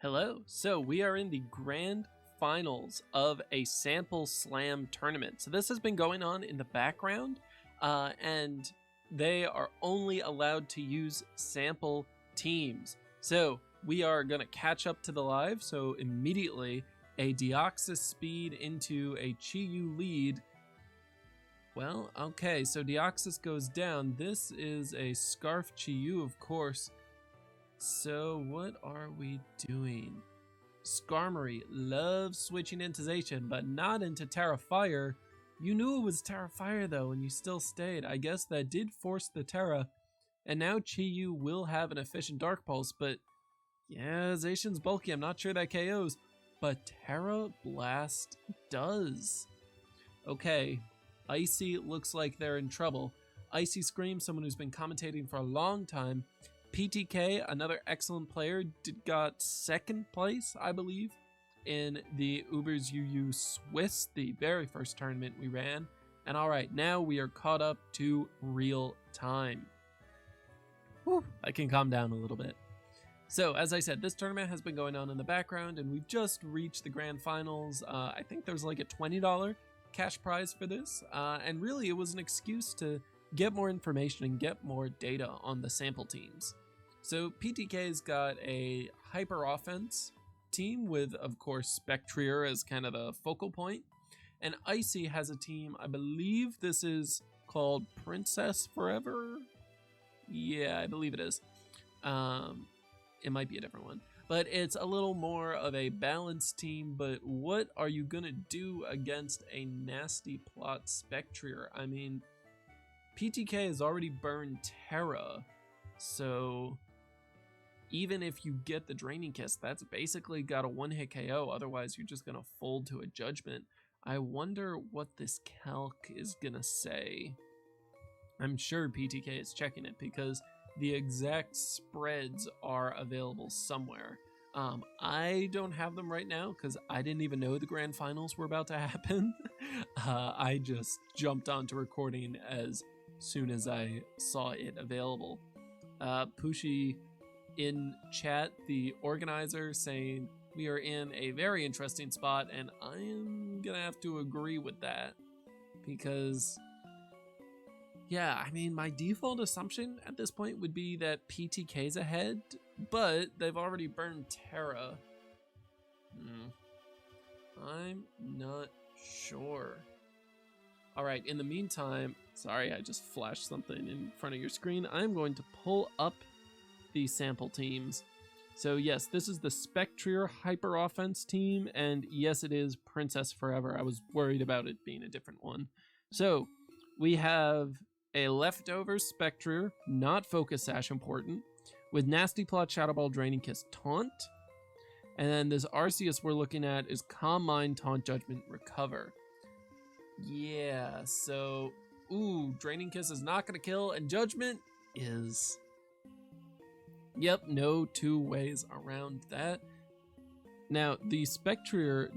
Hello. So we are in the grand finals of a sample slam tournament. So this has been going on in the background, and they are only allowed to use sample teams. So we are going to catch up to the live. So immediately a Deoxys speed into a Chi-Yu lead. Well, okay, so Deoxys goes down. This is a Scarf Chi-Yu, of course. So what are we doing? Skarmory loves switching into Zacian, but not into Terra Fire. You knew it was Terra Fire though, and you still stayed. I guess that did force the Terra. And now Chi-Yu will have an efficient Dark Pulse, but yeah, Zacian's bulky. I'm not sure that KOs, but Terra Blast does. Okay, Icy looks like they're in trouble. IcyScream, someone who's been commentating for a long time. PTK, another excellent player, got second place, I believe, in the Ubers UU Swiss, the very first tournament we ran. And all right, now we are caught up to real time. Whew, I can calm down a little bit. So, as I said, this tournament has been going on in the background, and we've just reached the grand finals. I think there's like a $20 cash prize for this, and really it was an excuse to get more information and get more data on the sample teams. So PTK's got a hyper offense team with, of course, Spectrier as kind of the focal point. And Icy has a team, I believe this is called Princess Forever. Yeah, I believe it is. It might be a different one. But it's a little more of a balanced team. But what are you going to do against a nasty plot Spectrier? I mean, PTK has already burned Terra, so even if you get the Draining Kiss, that's basically got a one-hit KO, otherwise you're just going to fold to a Judgment. I wonder what this calc is going to say. I'm sure PTK is checking it because the exact spreads are available somewhere. I don't have them right now because I didn't even know the grand finals were about to happen. I just jumped onto recording as soon as I saw it available. Pushi in chat, the organizer, saying we are in a very interesting spot, and I am gonna have to agree with that because, yeah, I mean, my default assumption at this point would be that PTK's ahead, but they've already burned Terra. I'm not sure. All right, in the meantime, sorry, I just flashed something in front of your screen. I'm going to pull up the sample teams. So yes, this is the Spectrier Hyper Offense team, and yes, it is Princess Forever. I was worried about it being a different one. So we have a leftover Spectrier, not Focus Sash important, with Nasty Plot, Shadow Ball, Draining Kiss, Taunt. And then this Arceus we're looking at is Calm Mind, Taunt, Judgment, Recover. Yeah, so, ooh, Draining Kiss is not going to kill, and Judgment is. Yep, no two ways around that. Now, the Spectrier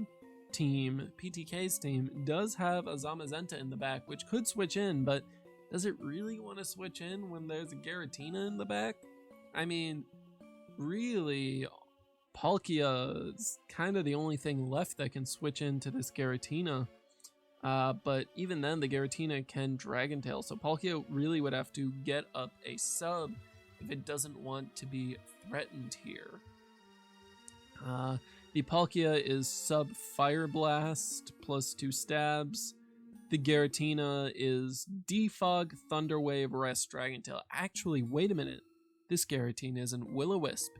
team, PTK's team, does have a Zamazenta in the back, which could switch in, but does it really want to switch in when there's a Giratina in the back? I mean, really, Palkia is kind of the only thing left that can switch into this Giratina. But even then, the Giratina can Dragon Tail, so Palkia really would have to get up a sub if it doesn't want to be threatened here. The Palkia is sub Fire Blast plus 2 stabs. The Giratina is Defog, Thunder Wave, Rest, Dragon Tail. Actually, wait a minute. This Giratina isn't Will-O-Wisp.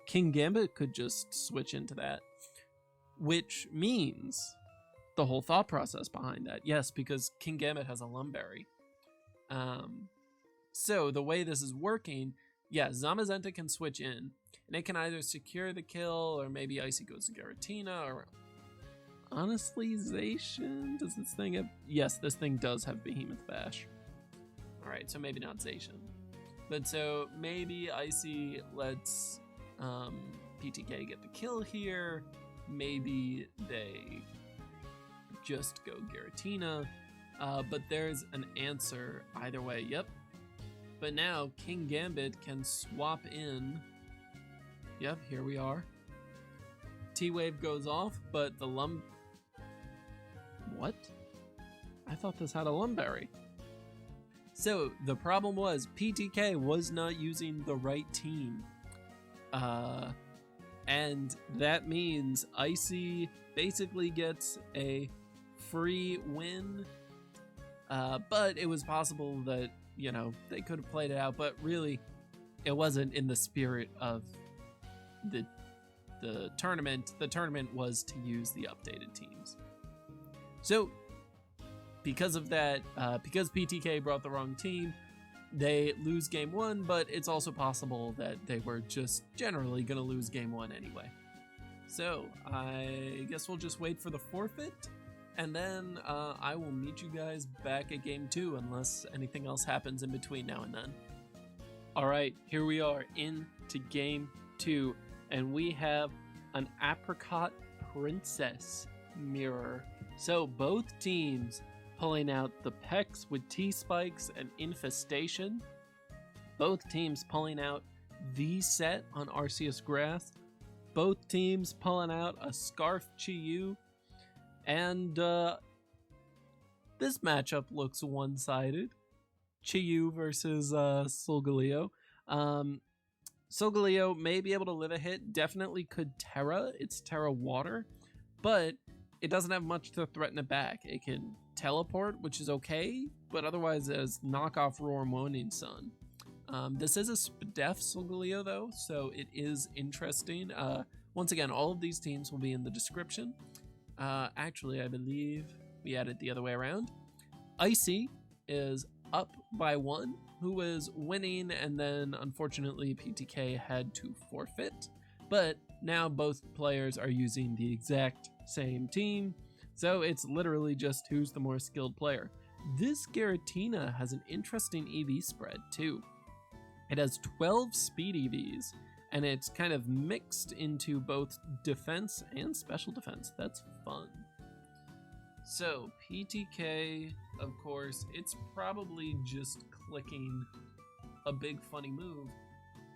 King Gambit could just switch into that, which means the whole thought process behind that. Yes, because King Gambit has a Lumberry. So the way this is working, yeah, Zamazenta can switch in, and it can either secure the kill, or maybe Icy goes to Giratina, or honestly, Zacian, does this thing have... Yes, this thing does have Behemoth Bash. Alright, so maybe not Zacian. But so maybe Icy lets PTK get the kill here, maybe they just go Giratina, but there's an answer either way. Yep. But now King Gambit can swap in. Yep, here we are. T-Wave goes off, but the What? I thought this had a Lumberry. So the problem was PTK was not using the right team. And that means Icy basically gets a free win. But it was possible that, you know, they could have played it out, but really it wasn't in the spirit of the tournament. The tournament was to use the updated teams. So because of that, because PTK brought the wrong team, they lose game one, but it's also possible that they were just generally going to lose game one anyway. So I guess we'll just wait for the forfeit, and then I will meet you guys back at game two unless anything else happens in between now and then. All right, here we are into game two, and we have an Apricot Princess mirror. So both teams pulling out the Pex with T-Spikes and Infestation. Both teams pulling out the set on Arceus Grass. Both teams pulling out a Scarf Chi-Yu. And this matchup looks one-sided. Chi-Yu versus Solgaleo. Solgaleo may be able to live a hit. Definitely could Terra. It's Terra Water. But it doesn't have much to threaten it back. It can teleport, which is okay, but otherwise as knockoff Roar Moaning Sun. This is a Spadef Solgaleo though, so it is interesting. Once again, all of these teams will be in the description. Actually, I believe we had it the other way around. Icy is up by 1, who was winning, and then unfortunately PTK had to forfeit. But now both players are using the exact same team, so it's literally just who's the more skilled player. This Giratina has an interesting EV spread too. It has 12 speed EVs, and it's kind of mixed into both defense and special defense. That's fun. So PTK, of course, it's probably just clicking a big funny move,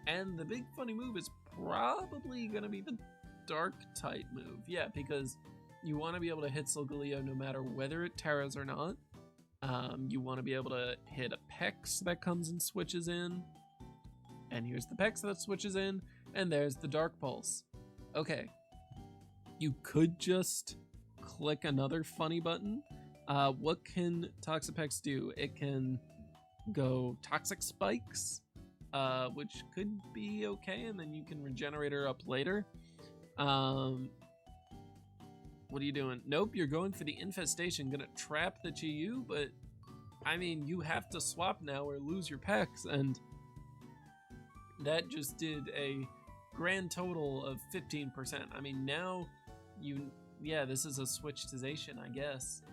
and the big funny move is probably gonna be the dark type move. Yeah, because you want to be able to hit Solgaleo no matter whether it Terras or not. You want to be able to hit a Pex that comes and switches in. And here's the Pex that switches in, and there's the Dark Pulse. Okay, you could just click another funny button. What can Toxapex do? It can go Toxic Spikes, which could be okay, and then you can regenerate her up later. What are you doing? Nope, you're going for the Infestation. Gonna trap the Chi-Yu, but I mean, you have to swap now or lose your Pex, and that just did a grand total of 15%. I mean, now yeah, this is a switch to Zacian, I guess.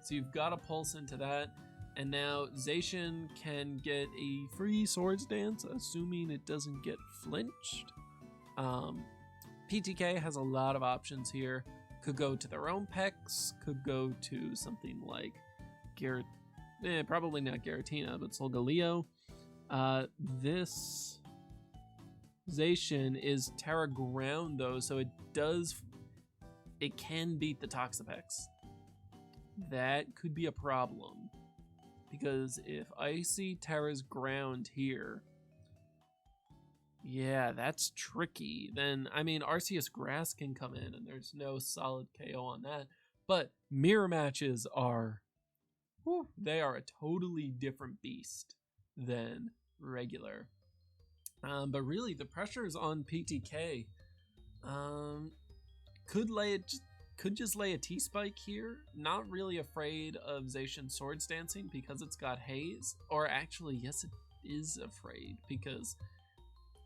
So you've got a pulse into that, and now Zacian can get a free Swords Dance, assuming it doesn't get flinched. PTK has a lot of options here. Could go to their own Pex, could go to something like probably not Giratina, but Solgaleo. This Zacian is Terra Ground though, so it can beat the Toxapex. That could be a problem, because if Icy Terra's Ground here, yeah, that's tricky. Then, I mean, Arceus Grass can come in, and there's no solid KO on that. But mirror matches are, they are a totally different beast than regular. But really, the pressure is on PTK. Could just lay a T-Spike here. Not really afraid of Zacian Swords Dancing because it's got Haze. Or actually, yes, it is afraid, because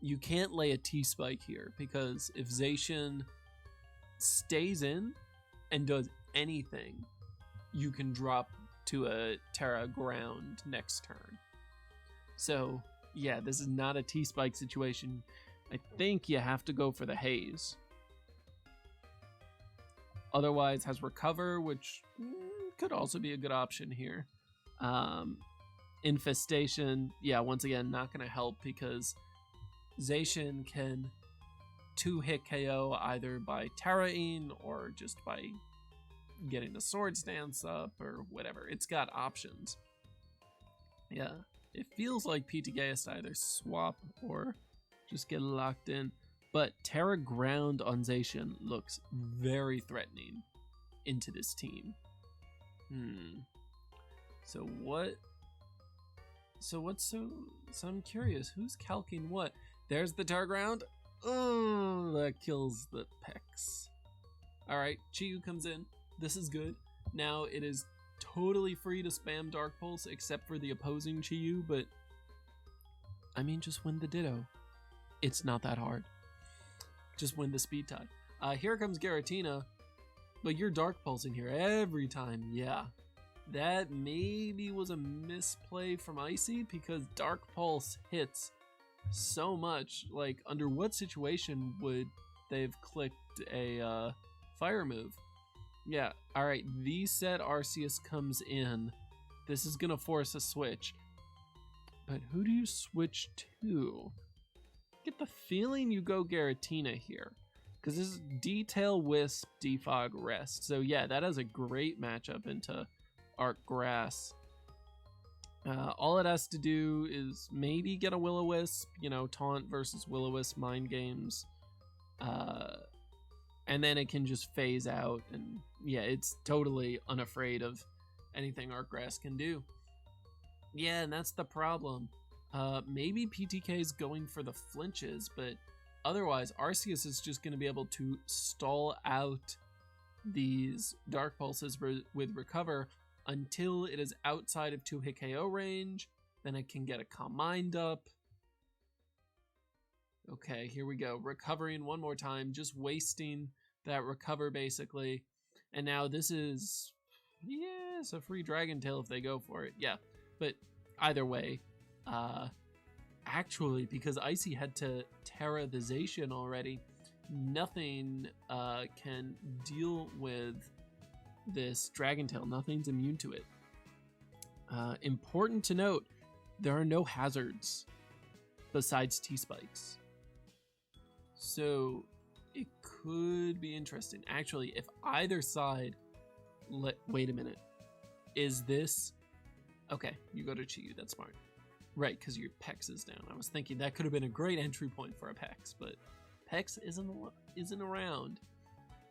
you can't lay a T-Spike here, because if Zacian stays in and does anything, you can drop to a Terra Ground next turn. So, yeah, this is not a T-Spike situation. I think you have to go for the Haze. Otherwise, has Recover, which could also be a good option here. Infestation, yeah, once again, not going to help, because Zacian can 2-hit KO either by Terrain or just by getting the Swords Dance up or whatever. It's got options. Yeah, it feels like PTK has to either swap or just get locked in. But Terra Ground on Zacian looks very threatening into this team. So I'm curious, who's calking what? There's the Terra Ground. Oh, that kills the Pex. Alright, Chi-Yu comes in. This is good. Now it is totally free to spam Dark Pulse except for the opposing Chi-Yu, but I mean, just win the Ditto. It's not that hard. Just win the speed tie. Here comes Giratina, but you're Dark Pulsing here every time. Yeah, that maybe was a misplay from Icy because Dark Pulse hits so much. Like, under what situation would they've clicked a fire move? Yeah, alright, the set Arceus comes in. This is gonna force a switch. But who do you switch to? Get the feeling you go Giratina here. Because this is Detail, Wisp, Defog, Rest. So yeah, that has a great matchup into Arc Grass. All it has to do is maybe get a Will-O-Wisp, you know, Taunt versus Will-O-Wisp mind games. And then it can just phase out, and yeah, it's totally unafraid of anything Arc Grass can do. Yeah, and that's the problem. Maybe PTK is going for the flinches, but otherwise Arceus is just going to be able to stall out these Dark Pulses with Recover until it is outside of 2-hit KO range. Then it can get a Calm Mind up. Okay, here we go. Recovering one more time, just wasting that Recover basically. And now this is, yes, a free Dragon Tail if they go for it. Yeah, but either way, actually, because Icy had to Terra the Zacian already, nothing can deal with this Dragon Tail. Nothing's immune to it. Important to note, there are no hazards besides T-Spikes. So it could be interesting. Actually, if either side, wait a minute. Is this, okay, you go to Chi-Yu, that's smart. Right, because your Pex is down. I was thinking that could have been a great entry point for a Pex, but Pex isn't around.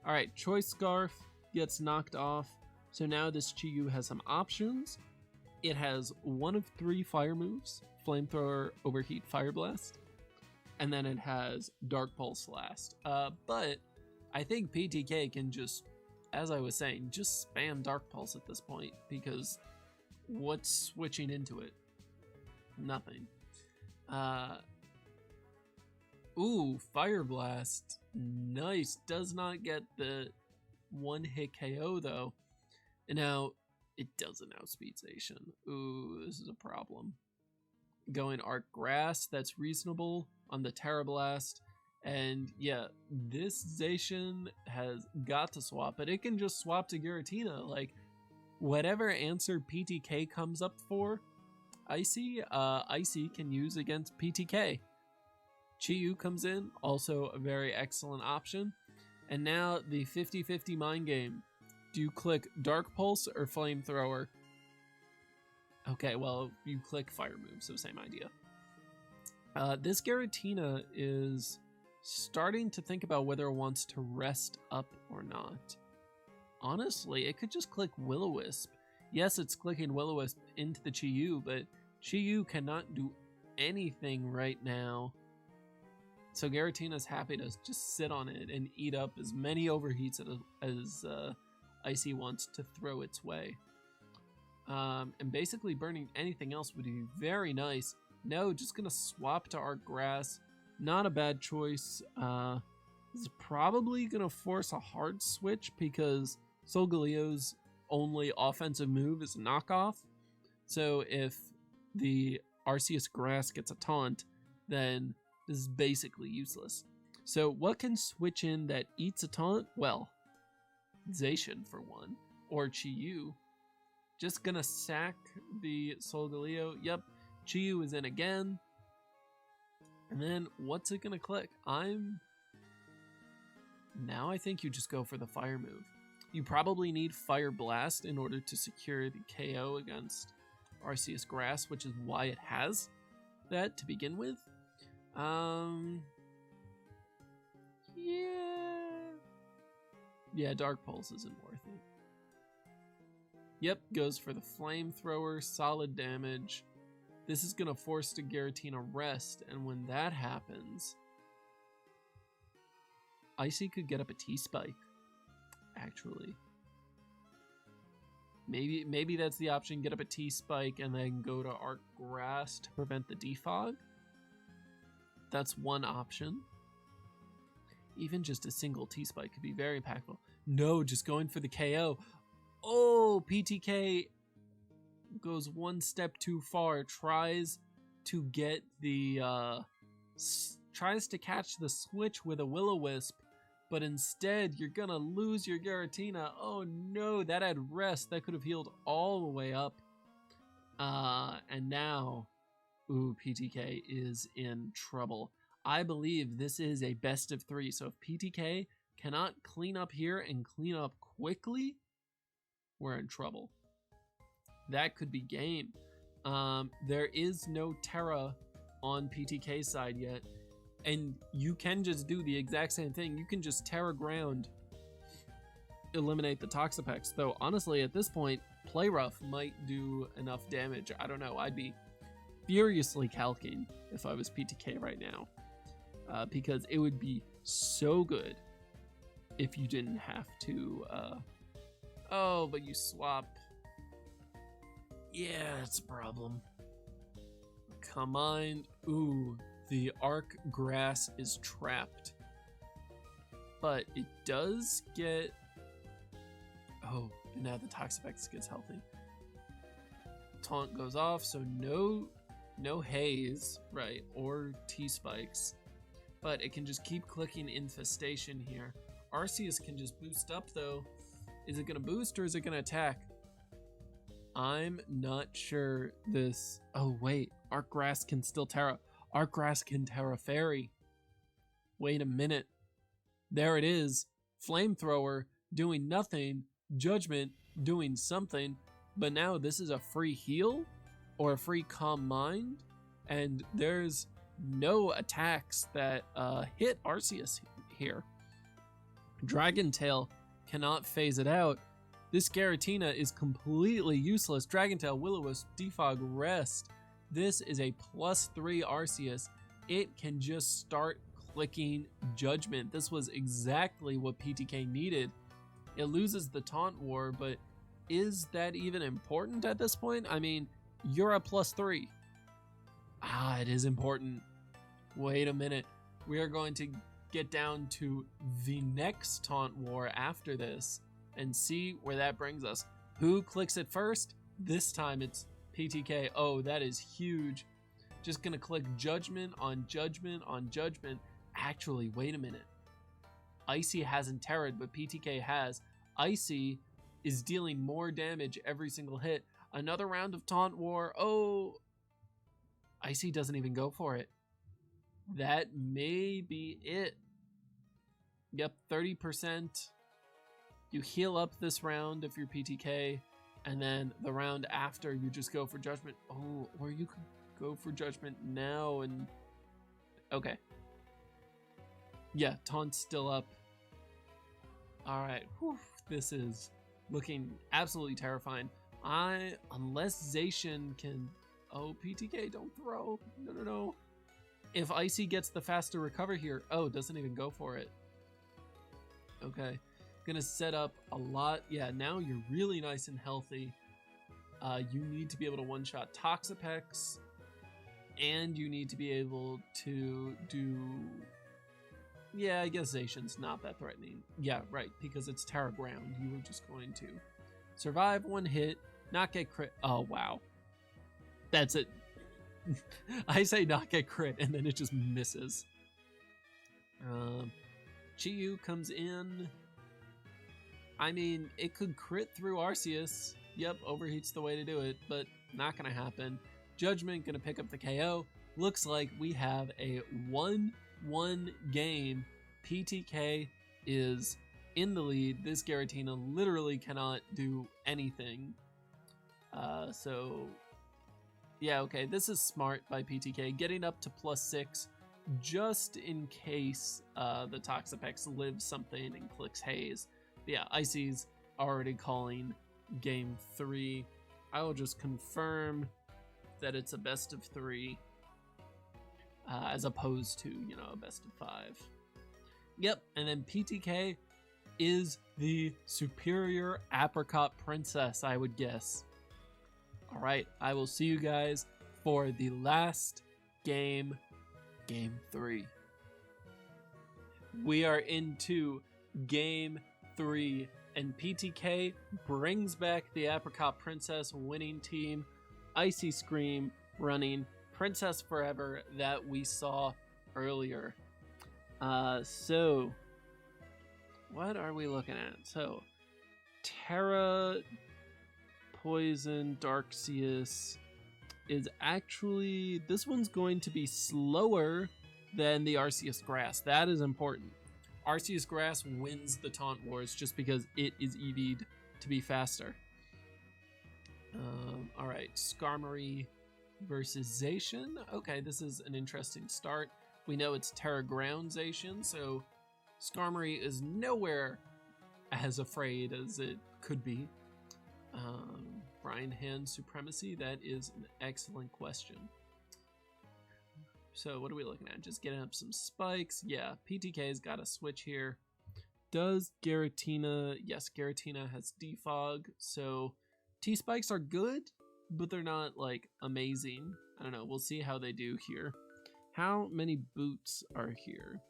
All right, Choice Scarf gets knocked off. So now this Chi-Yu has some options. It has one of 3 fire moves: Flamethrower, Overheat, Fire Blast. And then it has Dark Pulse last. But I think PTK can just, as I was saying, just spam Dark Pulse at this point, because what's switching into it? Nothing. Ooh, Fire Blast. Nice. Does not get the 1-hit KO though. And now it doesn't outspeed Zacian. Ooh, this is a problem. Going Arc Grass, that's reasonable on the Terra Blast. And yeah, this Zacian has got to swap, but it can just swap to Giratina. Like, whatever answer PTK comes up for Icy, Icy can use against PTK. Chi-Yu comes in, also a very excellent option. And now the 50-50 mind game. Do you click Dark Pulse or Flamethrower? Okay, well, you click Fire Move, so same idea. This Giratina is starting to think about whether it wants to rest up or not. Honestly, it could just click Will-O-Wisp. Yes, it's clicking Will-O-Wisp into the Chi-Yu, but Chi-Yu cannot do anything right now. So Giratina's happy to just sit on it and eat up as many overheats as Icy wants to throw its way. And basically burning anything else would be very nice. No, just gonna swap to Arc Grass. Not a bad choice. This is probably gonna force a hard switch because Solgaleo's only offensive move is knockoff. So if the Arceus Grass gets a taunt, then this is basically useless. So what can switch in that eats a taunt? Well, Zacian for one, or Chi-Yu. Just gonna sack the Solgaleo. Yep, Chi-Yu is in again. And then what's it gonna click? I'm Now I think you just go for the fire move. You probably need Fire Blast in order to secure the KO against Arceus Grass, which is why it has that to begin with. Yeah, Dark Pulse isn't worth it. Yep, goes for the Flamethrower, solid damage. This is gonna force the Giratina rest, and when that happens, Icy could get up a T-Spike, actually. Maybe that's the option, get up a T-Spike and then go to Arc Grass to prevent the defog. That's one option. Even just a single T-Spike could be very impactful. No, just going for the KO. Oh, PTK goes one step too far, tries to get the, tries to catch the switch with a Will-O-Wisp, but instead you're gonna lose your Giratina. Oh no, that had rest, that could have healed all the way up. And now, ooh, PTK is in trouble. I believe this is a best of 3, so if PTK cannot clean up here and clean up quickly, we're in trouble. That could be game. There is no Terra on PTK's side yet, and you can just do the exact same thing. You can just Terra Ground, eliminate the Toxapex, though honestly at this point, Play Rough might do enough damage. I don't know, I'd be furiously calking if I was PTK right now, because it would be so good if you didn't have to, oh, but you swap. Yeah, it's a problem. Come on. Ooh, the Arc Grass is trapped. But it does get... Oh, now the Toxapex gets healthy. Taunt goes off, so no haze, right, or T-Spikes. But it can just keep clicking Infestation here. Arceus can just boost up, though. Is it going to boost or is it going to attack? I'm not sure this... Oh, wait. Arc Grass can still Terra. Arc Grass can Terra Fairy. Wait a minute. There it is. Flamethrower doing nothing. Judgment doing something. But now this is a free heal or a free Calm Mind. And there's no attacks that hit Arceus here. Dragon Tail cannot phase it out. This Giratina is completely useless. Dragon Tail, Will-O-Wisp, Defog, Rest. This is a +3 Arceus. It can just start clicking Judgment. This was exactly what PTK needed. It loses the Taunt War, but is that even important at this point? I mean, you're a +3. Ah, it is important. Wait a minute. We are going to get down to the next Taunt War after this and see where that brings us. Who clicks it first? This time it's PTK. Oh, that is huge. Just gonna click Judgment on Judgment on Judgment. Actually, wait a minute. Icy hasn't terrored, but PTK has. Icy is dealing more damage every single hit. Another round of Taunt War. Oh, Icy doesn't even go for it. That may be it. Yep, 30%. You heal up this round if you're PTK, and then the round after you just go for Judgment. Oh, or you could go for Judgment now and... Okay. Yeah, Taunt's still up. Alright, this is looking absolutely terrifying. Unless Zacian can... Oh, PTK, don't throw. No. If Icy gets the faster recover here... Oh, doesn't even go for it. Okay. Gonna set up a lot. Yeah, now you're really nice and healthy. You need to be able to one-shot Toxapex, and you need to be able to do... Yeah, I guess Zacian's not that threatening. Yeah, right, because it's Terra Ground. You were just going to survive one hit, not get crit. Oh, wow. That's it. I say not get crit, and then it just misses. Chiyu comes in. I mean, it could crit through Arceus. Yep, Overheat's the way to do it, but not gonna happen. Judgment gonna pick up the KO. Looks like we have a 1-1 game. PTK is in the lead. This Giratina literally cannot do anything. So, yeah, okay, this is smart by PTK, getting up to +6 just in case the Toxapex lives something and clicks Haze. But yeah, Icy's already calling game 3. I will just confirm that it's a best of 3 as opposed to, you know, a best of 5. Yep, and then PTK is the superior apricot princess, I would guess. All right, I will see you guys for the last game, game 3. We are into game 3, and PTK brings back the apricot princess winning team, IcyScream running Princess Forever that we saw earlier. So what are we looking at? So Terra, Poison, Darkseus is actually, this one's going to be slower than the Arceus Grass. That is important. Arceus Grass wins the Taunt Wars just because it is EV'd to be faster. All right, Skarmory versus Zacian. Okay, this is an interesting start. We know it's Terra Ground Zacian, so Skarmory is nowhere as afraid as it could be. Brian Hand Supremacy, that is an excellent question. So what are we looking at? Just getting up some spikes. Yeah, PTK's got a switch here. Does Giratina? Yes, Giratina has defog, so T-spikes are good, but they're not like amazing. I don't know, we'll see how they do here. How many boots are here?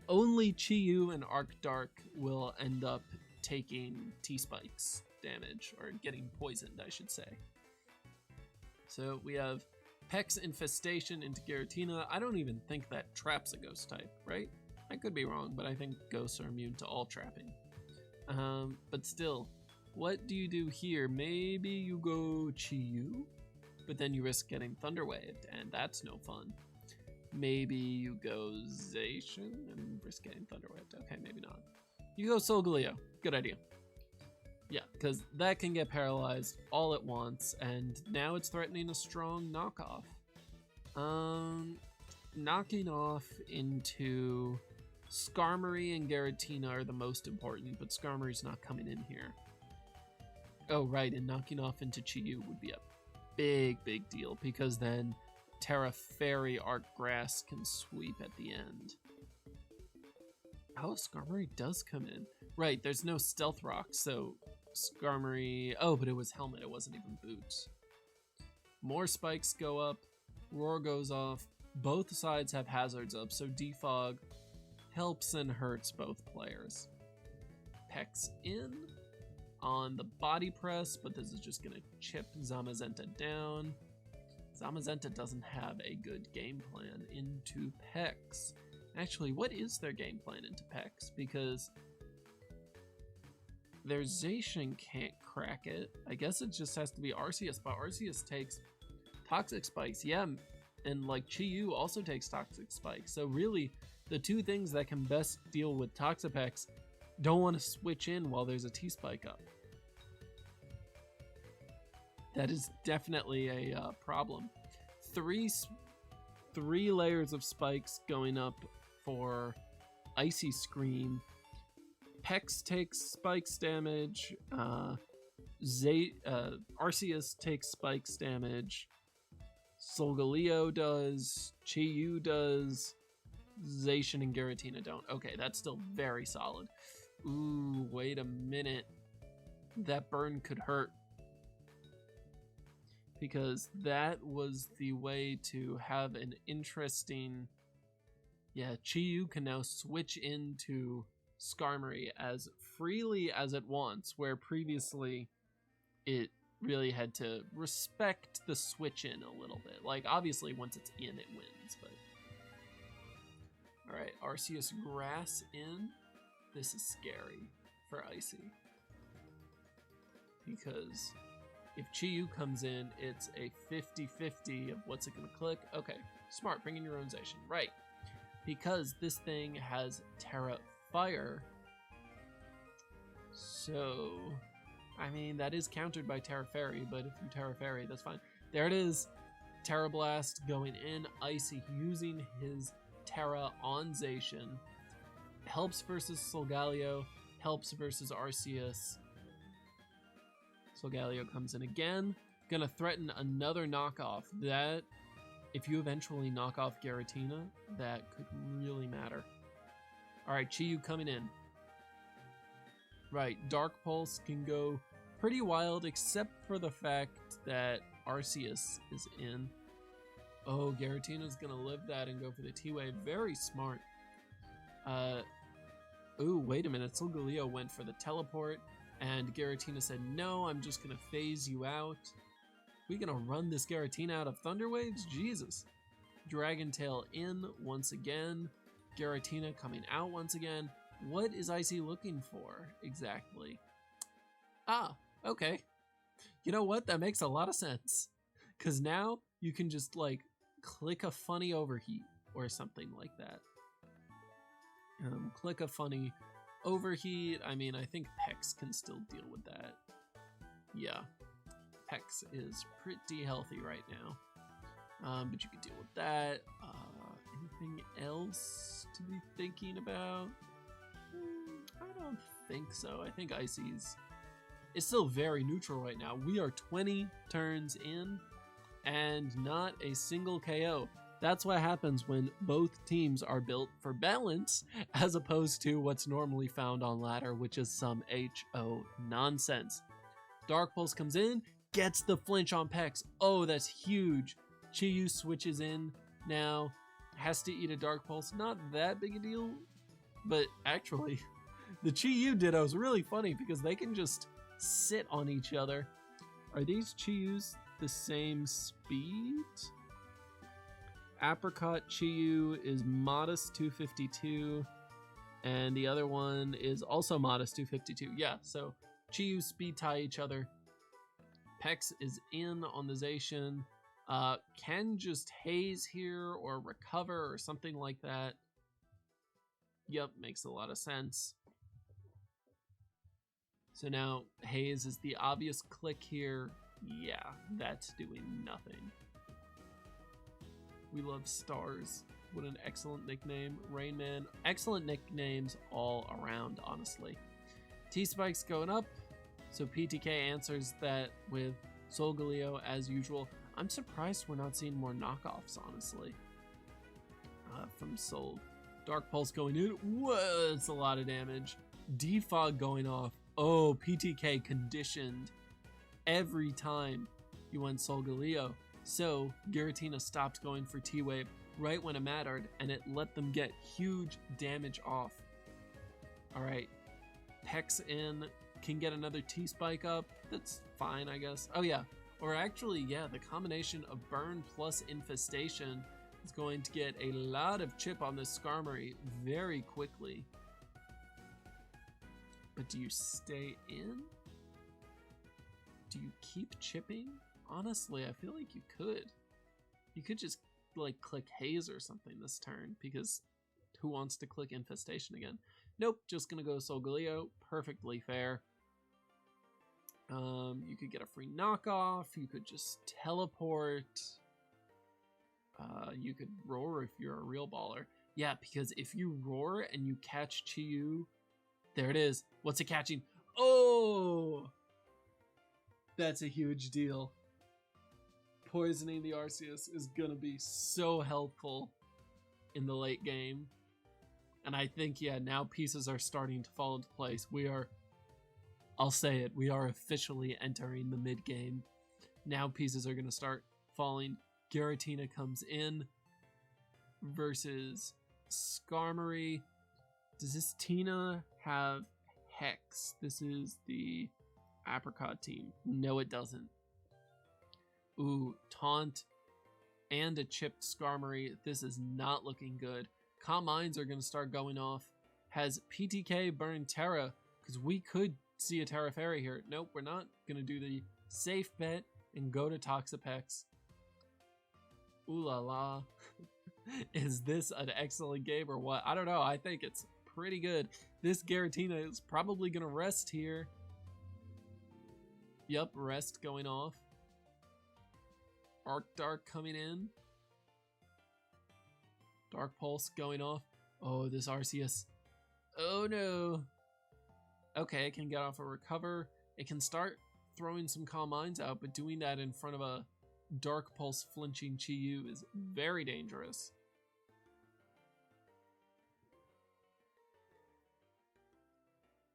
Only Chi-Yu and Arc Dark will end up taking T-spikes damage, or getting poisoned, I should say. So we have Peck's Infestation into Giratina. I don't even think that traps a ghost type, right? I could be wrong, but I think ghosts are immune to all trapping. But still, what do you do here? Maybe you go Chi-Yu, but then you risk getting Thunder Waved, and that's no fun. Maybe you go Zacian and risk getting Thunder Waved. Okay, maybe not. You go Solgaleo. Good idea. Yeah, because that can get paralyzed all at once, and now it's threatening a strong knockoff. Knocking off into Skarmory and Giratina are the most important, but Skarmory's not coming in here. Oh, right, and knocking off into Chi-Yu would be a big deal, because then Terra Fairy Arc Grass can sweep at the end. Oh, Skarmory does come in. Right, there's no Stealth Rock, so Skarmory... Oh, but it was Helmet, it wasn't even Boots. More spikes go up, Roar goes off, both sides have hazards up, so Defog helps and hurts both players. Peck's in on the Body Press, but this is just going to chip Zamazenta down. Zamazenta doesn't have a good game plan into Peck's. Actually, what is their game plan into Peck's? Because their Zacian can't crack it. I guess it just has to be Arceus, but Arceus takes Toxic Spikes. Yeah, and like Chi-Yu also takes Toxic Spikes. So really, the two things that can best deal with Toxapex don't want to switch in while there's a T-Spike up. That is definitely a problem. Three layers of spikes going up for IcyScream. Pex takes spikes damage. Arceus takes spikes damage. Solgaleo does. Chi-Yu does. Zacian and Giratina don't. Okay, that's still very solid. Ooh, wait a minute. That burn could hurt. Because that was the way to have an interesting... Yeah, Chi-Yu can now switch into Skarmory as freely as it wants, where previously it really had to respect the switch in a little bit. Like, obviously, once it's in, it wins, but... Alright, Arceus Grass in. This is scary for Icy. Because if Chi-Yu comes in, it's a 50-50 of what's it going to click. Okay, smart, bring in your own Zacian. Right. because this thing has Terra Fire. So, I mean, that is countered by Terra Fairy, but if you Terra Fairy, that's fine. There it is. Terra Blast going in. Icy using his Terra on Zacian. Helps versus Solgaleo. Helps versus Arceus. Solgaleo comes in again. Gonna threaten another knockoff. That, if you eventually knock off Giratina, that could really matter. Alright, Chi-Yu coming in. Right, Dark Pulse can go pretty wild, except for the fact that Arceus is in. Oh, Giratina's gonna live that and go for the T-Wave. Very smart. Ooh, wait a minute. Solgaleo went for the teleport, and Giratina said, no, I'm just gonna phase you out. We gonna run this Giratina out of Thunder Waves? Jesus. Dragon Tail in once again. Giratina coming out once again. What is Icy looking for exactly? Ah, okay. You know what? That makes a lot of sense. Because now you can just like click a funny overheat or something like that. Click a funny overheat. I mean, I think Pex can still deal with that. Yeah, Pex is pretty healthy right now. But you could deal with that. Anything else to be thinking about? I don't think so. I think Icy's is still very neutral right now. We are 20 turns in and not a single KO. That's what happens when both teams are built for balance as opposed to what's normally found on ladder, which is some HO nonsense. Dark Pulse comes in, gets the flinch on Pex. Oh, that's huge. Chi-Yu switches in now, has to eat a Dark Pulse. Not that big a deal, but actually, the Chi-Yu Ditto is really funny because they can just sit on each other. Are these Chi-Yus the same speed? Apricot Chi-Yu is modest 252, and the other one is also modest 252. Yeah, so Chi-Yu speed tie each other. Pex is in on the Zacian. Can just haze here or recover or something like that. Yep, makes a lot of sense. So now haze is the obvious click here. Yeah, that's doing nothing. We love Stars. What an excellent nickname. Rain Man. Excellent nicknames all around, honestly. T-Spike's going up. So PTK answers that with Solgaleo as usual. I'm surprised we're not seeing more knockoffs, honestly. From Sol. Dark Pulse going in. Whoa, that's a lot of damage. Defog going off. Oh, PTK conditioned every time you went Solgaleo. So Giratina stopped going for T-Wave right when it mattered, and it let them get huge damage off. Alright, Pex in, can get another T-Spike up. That's fine, I guess. Oh yeah, or actually, yeah, the combination of Burn plus Infestation is going to get a lot of chip on this Skarmory very quickly. But do you stay in? Do you keep chipping? Honestly, I feel like you could. You could just like click Haze or something this turn, because who wants to click Infestation again? Nope, just gonna go Solgaleo. Perfectly fair. You could get a free knockoff. You could just teleport. You could roar if you're a real baller. Yeah, because if you roar and you catch Chi-Yu, there it is. What's it catching? Oh! That's a huge deal. Poisoning the Arceus is gonna be so helpful in the late game. And I think, yeah, now pieces are starting to fall into place. We are, I'll say it, we are officially entering the mid game. Now pieces are gonna start falling. Giratina comes in versus Skarmory. Does this Tina have Hex? This is the Apricot team. No, it doesn't. Ooh, Taunt and a chipped Skarmory. This is not looking good. Calm Minds are going to start going off. Has PTK burn Terra? Because we could see a Terra Fairy here. Nope, we're not going to do the safe bet and go to Toxapex. Ooh la la. Is this an excellent game or what? I don't know. I think it's pretty good. This Giratina is probably going to rest here. Yep, rest going off. Arc Dark coming in. Dark Pulse going off. Oh, this Arceus. Oh no. Okay, it can get off a recover. It can start throwing some Calm Minds out, but doing that in front of a Dark Pulse flinching Chi-Yu is very dangerous.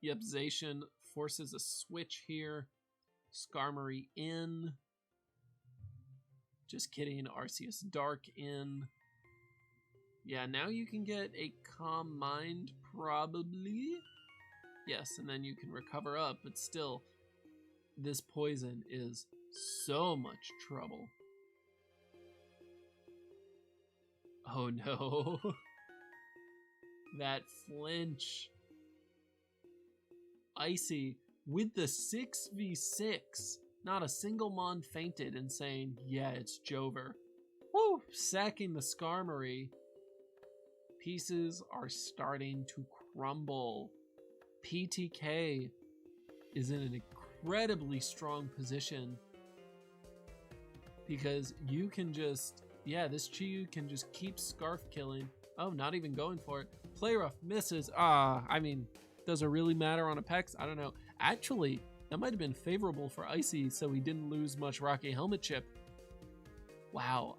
Yep, Zacian forces a switch here. Skarmory in. Just kidding, Arceus Dark in. Yeah, now you can get a Calm Mind, probably. Yes, and then you can recover up, but still, this poison is so much trouble. Oh no. That flinch. Icy with the 6v6. Not a single Mon fainted and saying, yeah, it's Jover. Woo! Sacking the Skarmory. Pieces are starting to crumble. PTK is in an incredibly strong position because you can just, yeah, this Chi-Yu can just keep Scarf killing. Oh, not even going for it. Play Rough misses. I mean, does it really matter on a Pex? I don't know. Actually, that might have been favorable for Icy so he didn't lose much Rocky Helmet chip. Wow,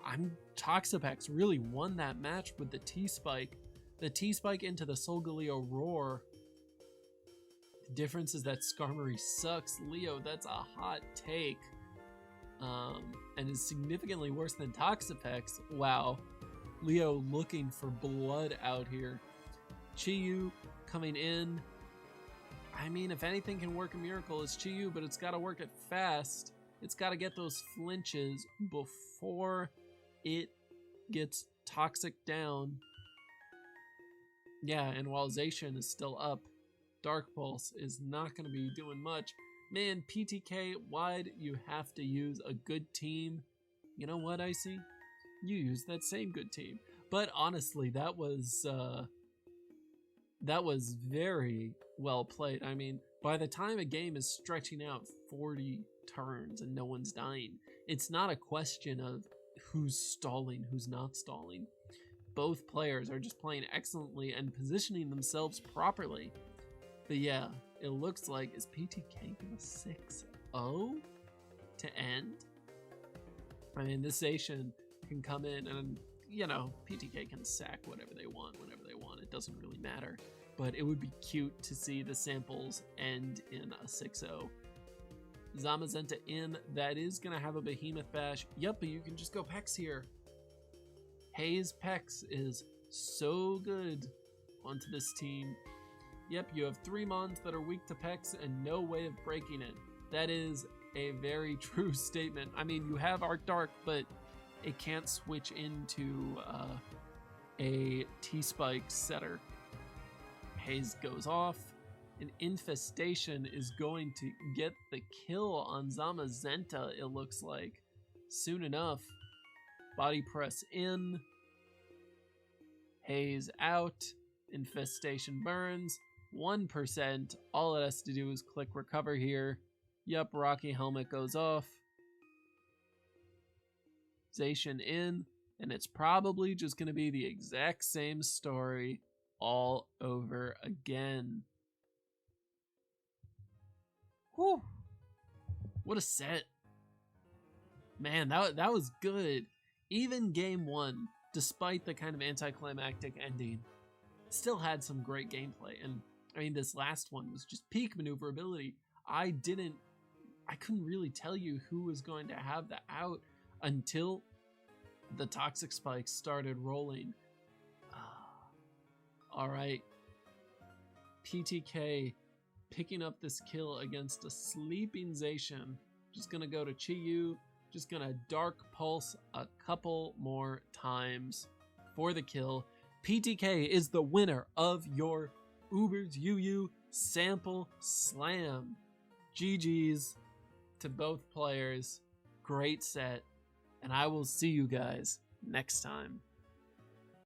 Toxapex really won that match with the T-Spike. The T-Spike into the Solgaleo Roar. The difference is that Skarmory sucks. Leo, that's a hot take. And is significantly worse than Toxapex. Wow. Leo looking for blood out here. Chi-Yu coming in. I mean, if anything can work a miracle, it's Chi-Yu, but it's got to work it fast. It's got to get those flinches before it gets toxic down. Yeah, and while Zacian is still up, Dark Pulse is not going to be doing much. Man, PTK, why'd you have to use a good team? You know what, Icy? You used that same good team. But honestly, that was very well played. I mean, by the time a game is stretching out 40 turns and no one's dying, it's not a question of who's stalling, who's not stalling. Both players are just playing excellently and positioning themselves properly. But yeah, it looks like, is PTK gonna 6-0 to end? I mean, this Zacian can come in and, you know, PTK can sack whatever they want, whenever they want. It doesn't really matter. But it would be cute to see the samples end in a 6-0. Zamazenta in, that is going to have a Behemoth Bash. Yep, but you can just go Pex here. Hayes Pex is so good onto this team. Yep, you have 3 Mons that are weak to Pex and no way of breaking it. That is a very true statement. I mean, you have Arc Dark, but it can't switch into a T-Spike setter. Hayes goes off. An Infestation is going to get the kill on Zamazenta, it looks like. Soon enough. Body press in. Hayes out. Infestation burns. 1%. All it has to do is click recover here. Yup, Rocky Helmet goes off. Zacian in. And it's probably just going to be the exact same story all over again. Whew. What a set. Man, that was good. Even game 1, despite the kind of anticlimactic ending, still had some great gameplay. And I mean, this last one was just peak maneuverability. I couldn't really tell you who was going to have the out until the Toxic Spikes started rolling. All right. PTK picking up this kill against a sleeping Zacian. Just gonna go to Chi-Yu. Just gonna Dark Pulse a couple more times for the kill. PTK is the winner of your Uber's UU Sample Slam. GG's to both players. Great set. And I will see you guys next time.